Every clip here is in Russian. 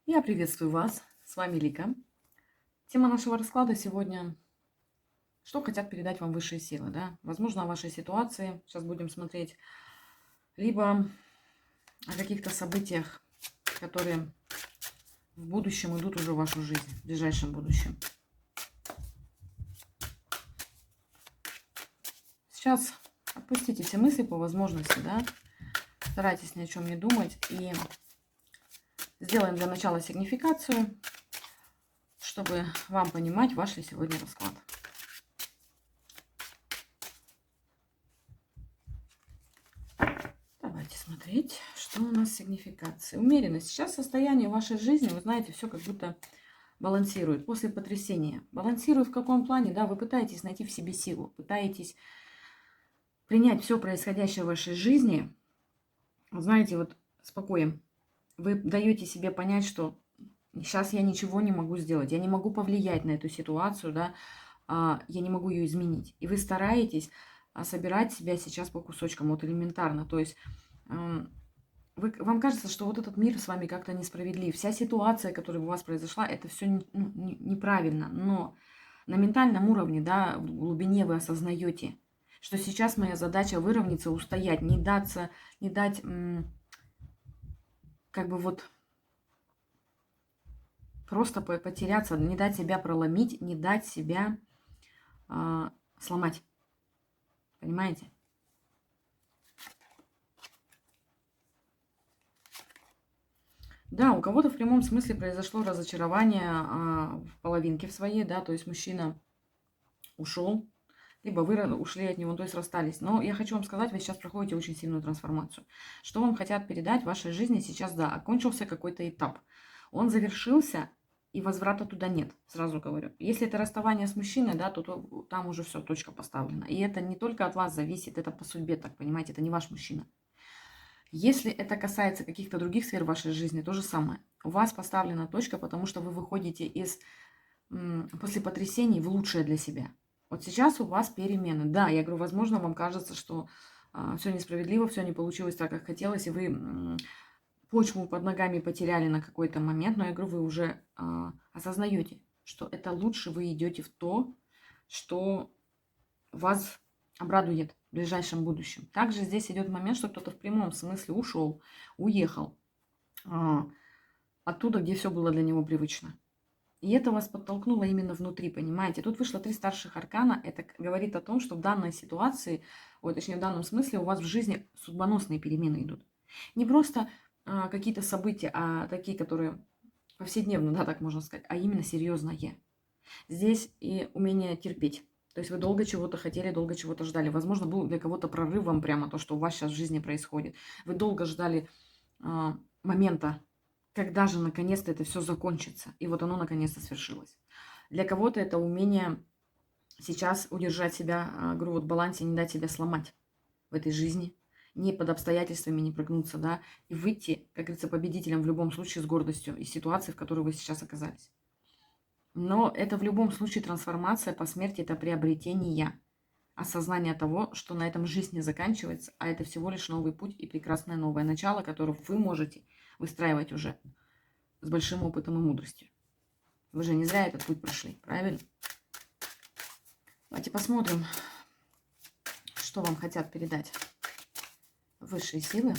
Я приветствую вас, с вами Лика. Тема нашего расклада сегодня, что хотят передать вам высшие силы, да? Возможно, о вашей ситуации сейчас будем смотреть, либо о каких-то событиях, которые в будущем идут уже в вашу жизнь, в ближайшем будущем. Сейчас отпустите все мысли по возможности, да? Старайтесь ни о чем не думать и сделаем для начала сигнификацию, чтобы вам понимать, ваш ли сегодня расклад. Давайте смотреть, что у нас сигнификация. Умеренность. Сейчас состояние вашей жизни, вы знаете, все как будто балансирует после потрясения. Балансирует в каком плане? Да, вы пытаетесь найти в себе силу, пытаетесь принять все происходящее в вашей жизни. Вы знаете, вот спокоем. Вы даете себе понять, что сейчас я ничего не могу сделать, я не могу повлиять на эту ситуацию, да, я не могу ее изменить. И вы стараетесь собирать себя сейчас по кусочкам, вот элементарно. То есть вам кажется, что вот этот мир с вами как-то несправедлив. Вся ситуация, которая у вас произошла, это все неправильно. Но на ментальном уровне, да, в глубине вы осознаете, что сейчас моя задача выровняться, устоять, не дать как бы вот просто потеряться, не дать себя проломить, не дать себя сломать. Понимаете? Да, у кого-то в прямом смысле произошло разочарование в половинке в своей, да, то есть мужчина ушел, либо вы ушли от него, то есть расстались. Но я хочу вам сказать, вы сейчас проходите очень сильную трансформацию. Что вам хотят передать в вашей жизни сейчас, да, окончился какой-то этап. Он завершился, и возврата туда нет, сразу говорю. Если это расставание с мужчиной, да, то там уже все, точка поставлена. И это не только от вас зависит, это по судьбе, так понимаете, это не ваш мужчина. Если это касается каких-то других сфер вашей жизни, то же самое. У вас поставлена точка, потому что вы выходите после потрясений в лучшее для себя. Вот сейчас у вас перемены. Да, я говорю, возможно, вам кажется, что все несправедливо, все не получилось так, как хотелось, и вы почву под ногами потеряли на какой-то момент, но я говорю, вы уже осознаете, что это лучше вы идете в то, что вас обрадует в ближайшем будущем. Также здесь идет момент, что кто-то в прямом смысле ушел, уехал оттуда, где все было для него привычно. И это вас подтолкнуло именно внутри, понимаете? Тут вышло 3 старших аркана. Это говорит о том, что в данной ситуации, точнее в данном смысле, у вас в жизни судьбоносные перемены идут. Не просто какие-то события, а такие, которые повседневно, да, так можно сказать, а именно серьезное. Здесь и умение терпеть. То есть вы долго чего-то хотели, долго чего-то ждали. Возможно, был для кого-то прорывом прямо то, что у вас сейчас в жизни происходит. Вы долго ждали момента, когда же наконец-то это все закончится. И вот оно наконец-то свершилось. Для кого-то это умение сейчас удержать себя, говорю, вот в балансе, не дать себя сломать в этой жизни, не под обстоятельствами не прогнуться, да, и выйти, как говорится, победителем в любом случае с гордостью из ситуации, в которой вы сейчас оказались. Но это в любом случае трансформация по смерти, это приобретение, осознание того, что на этом жизнь не заканчивается, а это всего лишь новый путь и прекрасное новое начало, которое вы можете выстраивать уже с большим опытом и мудростью. Вы же не зря этот путь прошли, правильно? Давайте посмотрим, что вам хотят передать высшие силы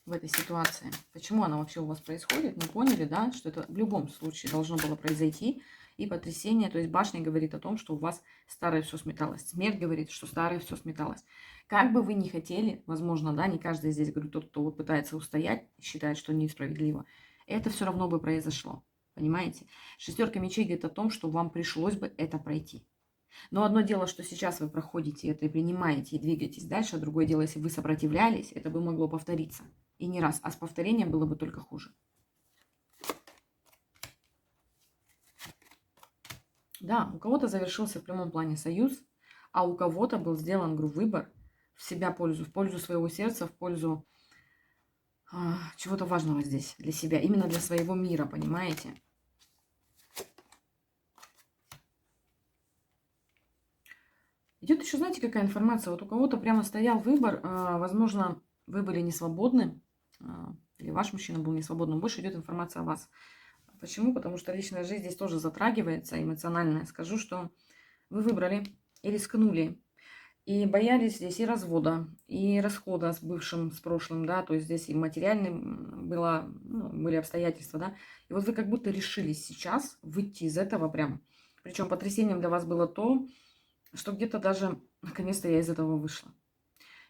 в этой ситуации. Почему она вообще у вас происходит? Мы поняли, да, что это в любом случае должно было произойти. И потрясение, то есть башня говорит о том, что у вас старое все сметалось. Смерть говорит, что старое все сметалось. Как бы вы ни хотели, возможно, да, не каждый здесь, говорю, тот, кто вот пытается устоять, считает, что несправедливо, это все равно бы произошло. Понимаете? Шестерка мечей говорит о том, что вам пришлось бы это пройти. Но одно дело, что сейчас вы проходите это и принимаете, и двигаетесь дальше, а другое дело, если вы сопротивлялись, это бы могло повториться. И не раз, а с повторением было бы только хуже. Да, у кого-то завершился в прямом плане союз, а у кого-то был сделан, говорю, выбор в себя пользу, в пользу своего сердца, в пользу чего-то важного здесь для себя, именно для своего мира, понимаете? Идет еще, знаете, какая информация? Вот у кого-то прямо стоял выбор, возможно, вы были не свободны, или ваш мужчина был не свободным, больше идет информация о вас. Почему? Потому что личная жизнь здесь тоже затрагивается, эмоциональная. Скажу, что вы выбрали и рискнули, и боялись здесь и развода, и расхода с бывшим, с прошлым, да, то есть здесь и материальным было, ну, были обстоятельства, да. И вот вы как будто решились сейчас выйти из этого прям. Причем потрясением для вас было то, что где-то даже наконец-то я из этого вышла.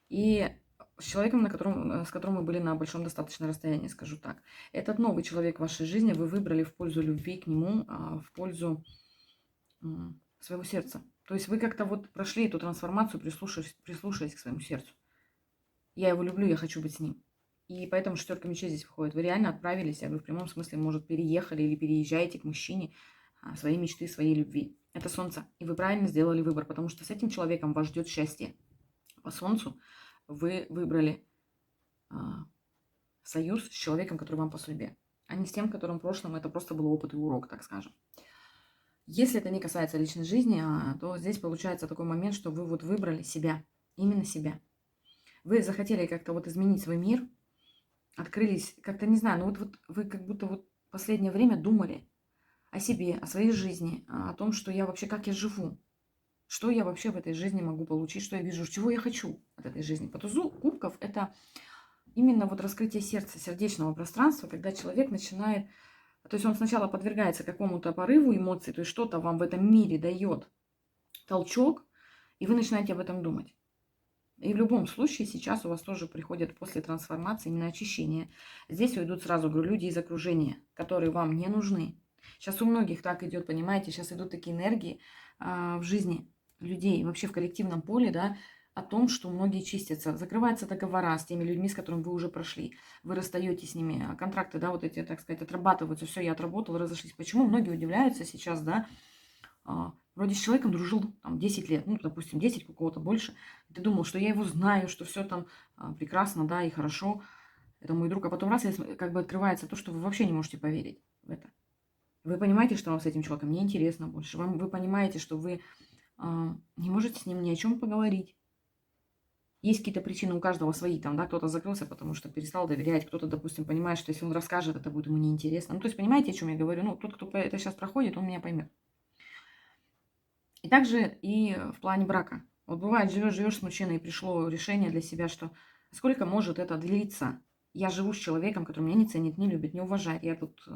И с человеком, с которым мы были на большом достаточно расстоянии, скажу так. Этот новый человек в вашей жизни вы выбрали в пользу любви к нему, в пользу своего сердца. То есть вы как-то вот прошли эту трансформацию, прислушались к своему сердцу. Я его люблю, я хочу быть с ним. И поэтому шестерка мечей здесь выходит. Вы реально отправились, я говорю, в прямом смысле, может, переехали или переезжаете к мужчине своей мечты, своей любви. Это солнце. И вы правильно сделали выбор, потому что с этим человеком вас ждет счастье. По солнцу вы выбрали союз с человеком, который вам по судьбе, а не с тем, которым в прошлом это просто был опыт и урок, так скажем. Если это не касается личной жизни, то здесь получается такой момент, что вы вот выбрали себя, именно себя. Вы захотели как-то вот изменить свой мир, открылись, как-то не знаю, ну вот вы как будто вот в последнее время думали о себе, о своей жизни, о том, что я вообще, как я живу, что я вообще в этой жизни могу получить, что я вижу, чего я хочу от этой жизни. По тузу кубков это именно вот раскрытие сердца, сердечного пространства, когда человек начинает, то есть он сначала подвергается какому-то порыву эмоций, то есть что-то вам в этом мире дает толчок, и вы начинаете об этом думать. И в любом случае сейчас у вас тоже приходят после трансформации именно очищение. Здесь уйдут сразу, говорю, люди из окружения, которые вам не нужны. Сейчас у многих так идет, понимаете, сейчас идут такие энергии в жизни людей, вообще в коллективном поле, да, о том, что многие чистятся. Закрываются договора с теми людьми, с которыми вы уже прошли. Вы расстаетесь с ними, контракты, да, вот эти, так сказать, отрабатываются. Все, я отработал, разошлись. Почему? Многие удивляются сейчас, да, вроде с человеком дружил там 10 лет, ну, допустим, 10, у кого-то больше. Ты думал, что я его знаю, что все там прекрасно, да, и хорошо. Это мой друг. А потом раз, как бы открывается то, что вы вообще не можете поверить в это. Вы понимаете, что вам с этим человеком неинтересно больше. Вы понимаете, что вы не можете с ним ни о чем поговорить. Есть какие-то причины у каждого свои, там, да, кто-то закрылся, потому что перестал доверять, кто-то, допустим, понимает, что если он расскажет, это будет ему неинтересно. Ну, то есть, понимаете, о чем я говорю? Ну, тот, кто это сейчас проходит, он меня поймет. И также и в плане брака. Вот бывает, живешь с мужчиной, и пришло решение для себя, что сколько может это длиться. Я живу с человеком, который меня не ценит, не любит, не уважает. Я тут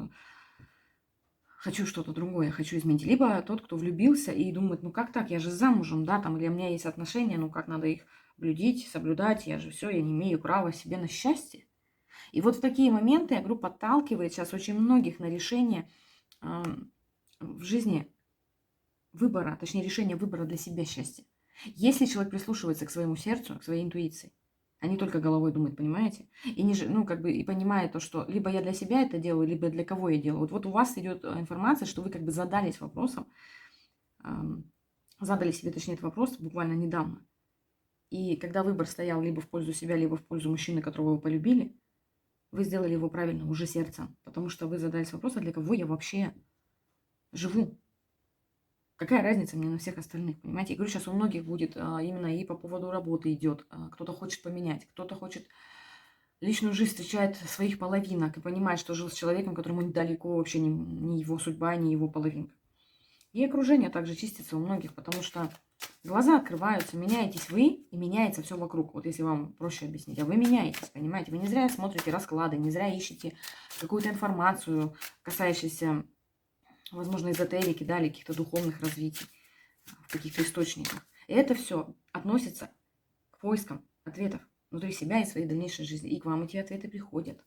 хочу что-то другое, хочу изменить. Либо тот, кто влюбился и думает, ну как так, я же замужем, да, там, или у меня есть отношения, ну как надо их блюдить, соблюдать, я же все, я не имею права себе на счастье. И вот в такие моменты, я говорю, подталкивает сейчас очень многих на решение в жизни выбора, точнее решение выбора для себя счастья. Если человек прислушивается к своему сердцу, к своей интуиции, а не только головой думает, понимаете? И не, ну, как бы, и понимает то, что либо я для себя это делаю, либо для кого я делаю. Вот у вас идет информация, что вы как бы задались вопросом, задали себе, точнее, этот вопрос буквально недавно. И когда выбор стоял либо в пользу себя, либо в пользу мужчины, которого вы полюбили, вы сделали его правильно, уже сердцем. Потому что вы задались вопросом, для кого я вообще живу. Какая разница мне на всех остальных, понимаете? Я говорю, сейчас у многих будет именно и по поводу работы идет. Кто-то хочет поменять, кто-то хочет личную жизнь, встречает своих половинок и понимает, что жил с человеком, которому далеко вообще не его судьба, не его половинка. И окружение также чистится у многих, потому что глаза открываются, меняетесь вы, и меняется все вокруг. Вот если вам проще объяснить. А вы меняетесь, понимаете? Вы не зря смотрите расклады, не зря ищете какую-то информацию, касающуюся, возможно, эзотерики, да, или каких-то духовных развитий в каких-то источниках. И это все относится к поискам ответов внутри себя и своей дальнейшей жизни. И к вам эти ответы приходят,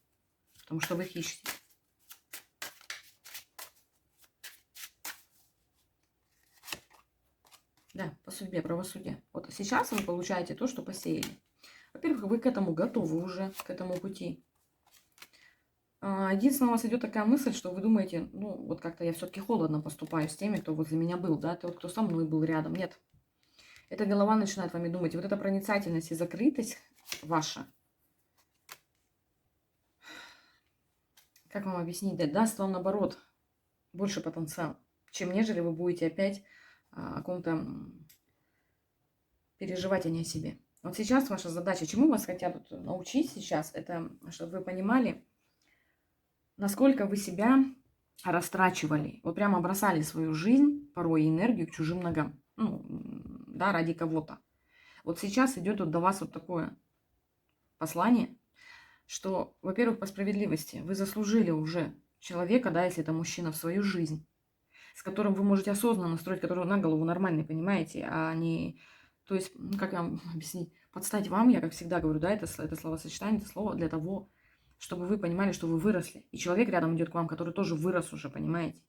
потому что вы их ищете. Да, по судьбе, правосудие. Вот сейчас вы получаете то, что посеяли. Во-первых, вы к этому готовы уже, к этому пути. Единственное, у вас идет такая мысль, что вы думаете, ну, вот как-то я все-таки холодно поступаю с теми, кто возле меня был, да, тот, кто со мной был рядом. Нет. Эта голова начинает вами думать. И вот эта проницательность и закрытость ваша, как вам объяснить, да, даст вам, наоборот, больше потенциал, чем нежели вы будете опять о ком-то переживать, а не о себе. Вот сейчас ваша задача, чему вас хотят научить сейчас, это чтобы вы понимали, насколько вы себя растрачивали, вот прямо бросали свою жизнь, порой и энергию к чужим ногам, ну, да, ради кого-то. Вот сейчас идет вот до вас вот такое послание, что, во-первых, по справедливости, вы заслужили уже человека, да, если это мужчина, в свою жизнь, с которым вы можете осознанно строить, который на голову нормальный, понимаете, а не... То есть, как вам объяснить, подстать вам, я как всегда говорю, да, это словосочетание, это слово для того, чтобы вы понимали, что вы выросли. И человек рядом идет к вам, который тоже вырос уже, понимаете.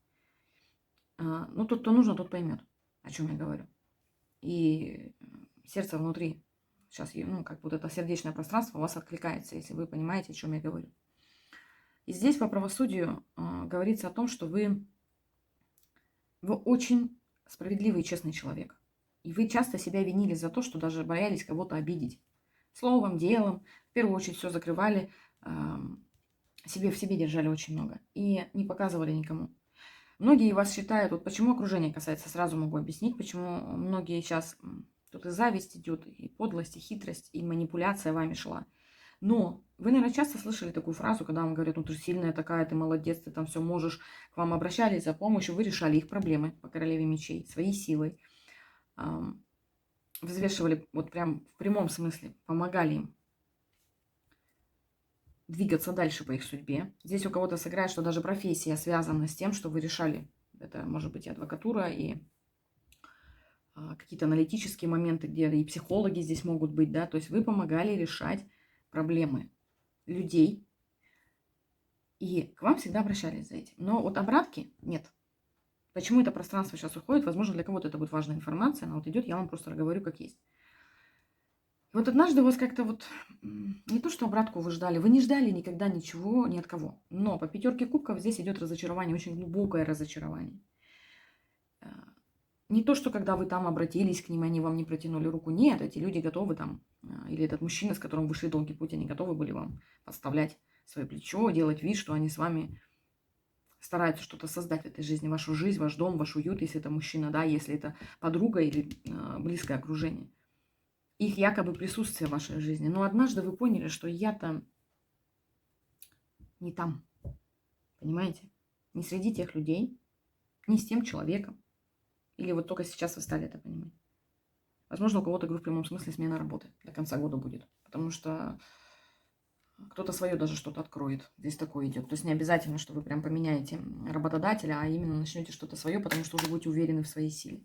Ну, тот, кто нужно, тот поймет, о чем я говорю. И сердце внутри, сейчас, ну, как вот это сердечное пространство у вас откликается, если вы понимаете, о чем я говорю. И здесь по правосудию говорится о том, что вы очень справедливый и честный человек. И вы часто себя винили за то, что даже боялись кого-то обидеть. Словом, делом, в первую очередь все закрывали, себе в себе держали очень много и не показывали никому. Многие вас считают, вот почему окружение касается, сразу могу объяснить, почему многие сейчас, тут и зависть идет, и подлость, и хитрость, и манипуляция вами шла. Но вы, наверное, часто слышали такую фразу, когда вам говорят, ну ты сильная такая, ты молодец, ты там все можешь. К вам обращались за помощью, вы решали их проблемы по королеве мечей своей силой. Взвешивали, вот прям в прямом смысле, помогали им двигаться дальше по их судьбе. Здесь у кого-то сыграет, что даже профессия связана с тем, что вы решали. Это может быть и адвокатура, и какие-то аналитические моменты, где и психологи здесь могут быть, да, то есть вы помогали решать проблемы людей, и к вам всегда обращались за этим. Но вот обратки нет. Почему это пространство сейчас уходит? Возможно, для кого-то это будет важная информация, она вот идет, я вам просто говорю, как есть. И вот однажды у вас как-то вот не то, что обратку вы ждали, вы не ждали никогда ничего ни от кого. Но по пятерке кубков здесь идет разочарование, очень глубокое разочарование. Не то, что когда вы там обратились к ним, они вам не протянули руку. Нет, эти люди готовы там, или этот мужчина, с которым вы шли долгий путь, они готовы были вам подставлять свое плечо, делать вид, что они с вами стараются что-то создать в этой жизни, вашу жизнь, ваш дом, ваш уют, если это мужчина, да, если это подруга или близкое окружение. Их якобы присутствие в вашей жизни. Но однажды вы поняли, что я-то не там, понимаете? Не среди тех людей, не с тем человеком. Или вот только сейчас вы стали это понимать. Возможно, у кого-то, говорю, в прямом смысле смена работы до конца года будет. Потому что кто-то свое даже что-то откроет. Здесь такое идет. То есть не обязательно, что вы прям поменяете работодателя, а именно начнете что-то свое, потому что уже будете уверены в своей силе.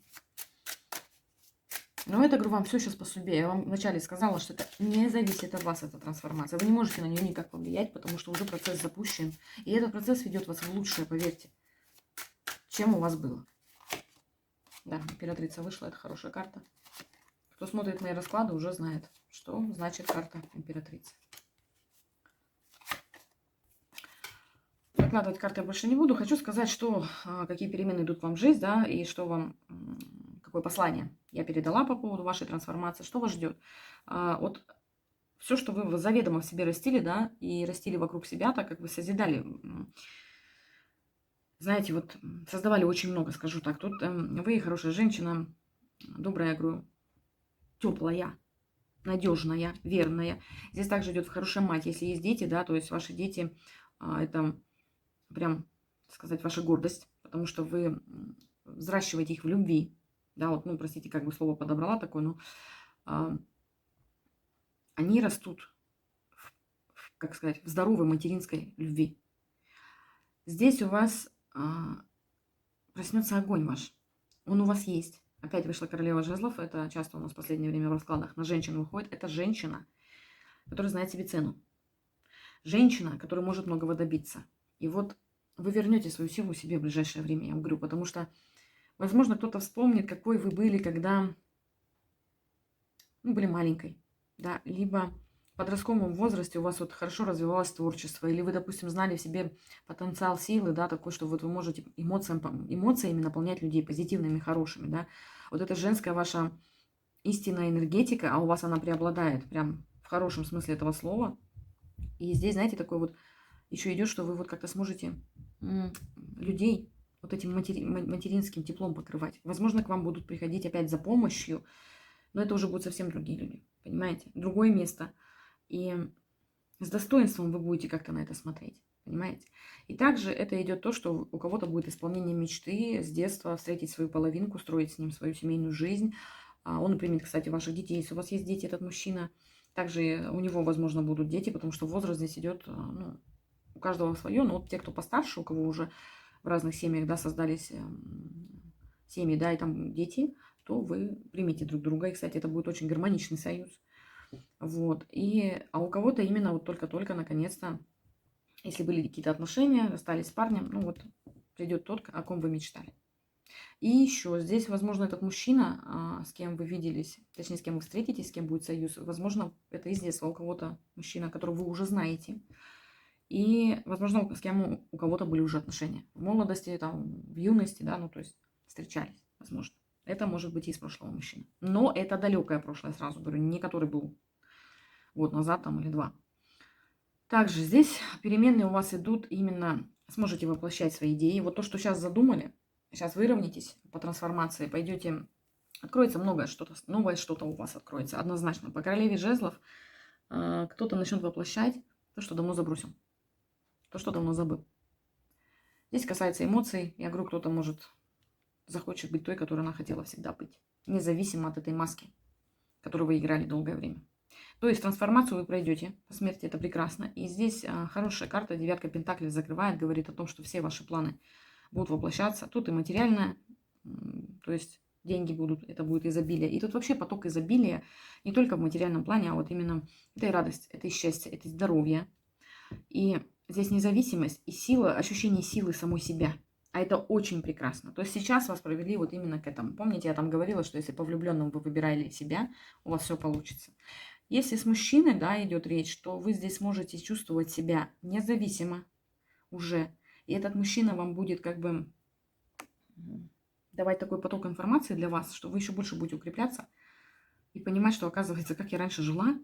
Но это, говорю, вам все сейчас по судьбе. Я вам вначале сказала, что это не зависит от вас, эта трансформация. Вы не можете на нее никак повлиять, потому что уже процесс запущен. И этот процесс ведет вас в лучшее, поверьте, чем у вас было. Да, императрица вышла, это хорошая карта. Кто смотрит мои расклады, уже знает, что значит карта императрицы. Прокладывать карты я больше не буду. Хочу сказать, что какие перемены идут вам в жизнь, да, и что вам, какое послание я передала по поводу вашей трансформации, что вас ждет. Вот все, что вы заведомо в себе растили, да, и растили вокруг себя, так как вы созидали, знаете, вот создавали очень много, скажу так. Тут вы хорошая женщина, добрая, я говорю, теплая, надежная, верная. Здесь также идет хорошая мать, если есть дети, да, то есть ваши дети это прям, сказать, ваша гордость, потому что вы взращиваете их в любви, да, вот, ну, простите, как бы слово подобрала такое, но они растут, как сказать, в здоровой материнской любви. Здесь у вас проснется огонь ваш, он у вас есть. Опять вышла королева жезлов, это часто у нас в последнее время в раскладах на женщин выходит. Это женщина, которая знает себе цену. Женщина, которая может многого добиться. И вот вы вернете свою силу себе в ближайшее время, я вам говорю, потому что, возможно, кто-то вспомнит, какой вы были, когда были маленькой, да, либо в подростковом возрасте у вас вот хорошо развивалось творчество, или вы, допустим, знали в себе потенциал силы, да, такой, что вот вы можете эмоциями наполнять людей позитивными, хорошими, да. Вот это женская ваша истинная энергетика, а у вас она преобладает прям в хорошем смысле этого слова. И здесь, знаете, такой вот еще идет, что вы вот как-то сможете людей вот этим материнским теплом покрывать. Возможно, к вам будут приходить опять за помощью, но это уже будут совсем другие люди, понимаете? Другое место. И с достоинством вы будете как-то на это смотреть, Понимаете? И также это идет то, что у кого-то будет исполнение мечты с детства, встретить свою половинку, строить с ним свою семейную жизнь. Он примет, кстати, ваших детей. Если у вас есть дети, этот мужчина, также у него, возможно, будут дети, потому что возраст здесь идет, ну, у каждого свое. Но вот те, кто постарше, у кого уже в разных семьях, да, создались семьи, да, и там дети, то вы примите друг друга. И, кстати, это будет очень гармоничный союз. Вот. А у кого-то именно вот только-только, наконец-то, если были какие-то отношения, расстались с парнем, ну вот придет тот, о ком вы мечтали. И еще здесь, возможно, этот мужчина, с кем вы виделись, точнее, с кем вы встретитесь, с кем будет союз, возможно, это из детства у кого-то мужчина, которого вы уже знаете. И, возможно, с кем у кого-то были уже отношения. В молодости, там, в юности, да, ну, то есть встречались, возможно. Это может быть и из прошлого мужчины. Но это далекое прошлое, сразу говорю, не который был год назад там или два. Также здесь переменные у вас идут именно, сможете воплощать свои идеи. Вот то, что сейчас задумали, сейчас выровняйтесь по трансформации, пойдете, откроется многое что-то, новое что-то у вас откроется, однозначно. По королеве жезлов кто-то начнет воплощать то, что давно забросил, то, что давно забыл. Здесь касается эмоций. Я говорю, кто-то захочет быть той, которой она хотела всегда быть, независимо от этой маски, которую вы играли долгое время. То есть трансформацию вы пройдете по смерти, это прекрасно. И здесь хорошая карта, девятка пентаклей закрывает, говорит о том, что все ваши планы будут воплощаться. Тут и материальное, то есть деньги будут, это будет изобилие. И тут вообще поток изобилия не только в материальном плане, а вот именно это и радость, это и счастье, это и здоровье. И здесь независимость и сила, ощущение силы самой себя. А это очень прекрасно. То есть сейчас вас провели вот именно к этому. Помните, я там говорила, что если по влюбленным вы выбирали себя, у вас все получится. Если с мужчиной, да, идет речь, то вы здесь можете чувствовать себя независимо уже. И этот мужчина вам будет как бы давать такой поток информации для вас, что вы еще больше будете укрепляться и понимать, что оказывается, как я раньше жила,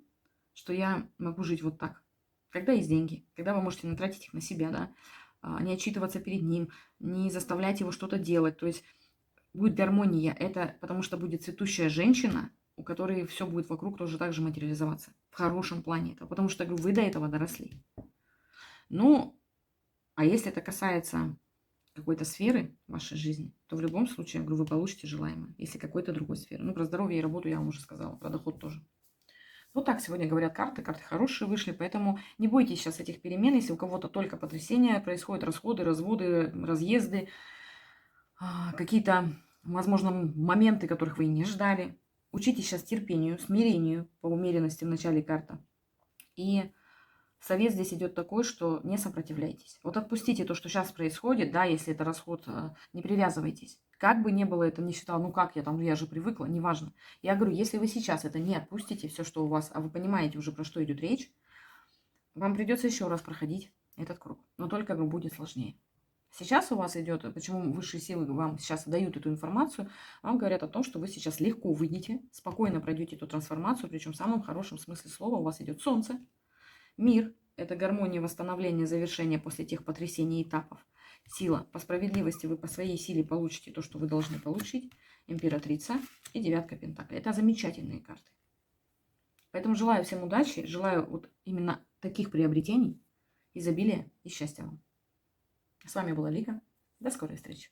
что я могу жить вот так. Когда есть деньги, когда вы можете натратить их на себя, да, не отчитываться перед ним, не заставлять его что-то делать. То есть будет гармония. Это потому что будет цветущая женщина, у которой все будет вокруг тоже так же материализоваться. В хорошем плане это. Потому что, говорю, вы до этого доросли. Ну, а если это касается какой-то сферы вашей жизни, то в любом случае, я говорю, вы получите желаемое. Если какой-то другой сферы. Ну, про здоровье и работу я вам уже сказала, про доход тоже. Вот так сегодня говорят карты хорошие вышли, поэтому не бойтесь сейчас этих перемен, если у кого-то только потрясения происходят, расходы, разводы, разъезды, какие-то, возможно, моменты, которых вы и не ждали. Учитесь сейчас терпению, смирению, по умеренности в начале карта. И совет здесь идет такой, что не сопротивляйтесь. Вот отпустите то, что сейчас происходит, да, если это расход, не привязывайтесь. Как бы ни было это, не считал, ну как я же привыкла, неважно. Я говорю, если вы сейчас это не отпустите, все, что у вас, а вы понимаете уже, про что идет речь, вам придется еще раз проходить этот круг. Но только будет сложнее. Сейчас у вас идет, почему высшие силы вам сейчас дают эту информацию, вам говорят о том, что вы сейчас легко выйдете, спокойно пройдете эту трансформацию, причем в самом хорошем смысле слова у вас идет солнце, мир, это гармония, восстановление, завершение после тех потрясений и этапов. Сила. По справедливости вы по своей силе получите то, что вы должны получить. Императрица и девятка пентаклей. Это замечательные карты. Поэтому желаю всем удачи, желаю вот именно таких приобретений, изобилия и счастья вам. С вами была Лика. До скорой встречи.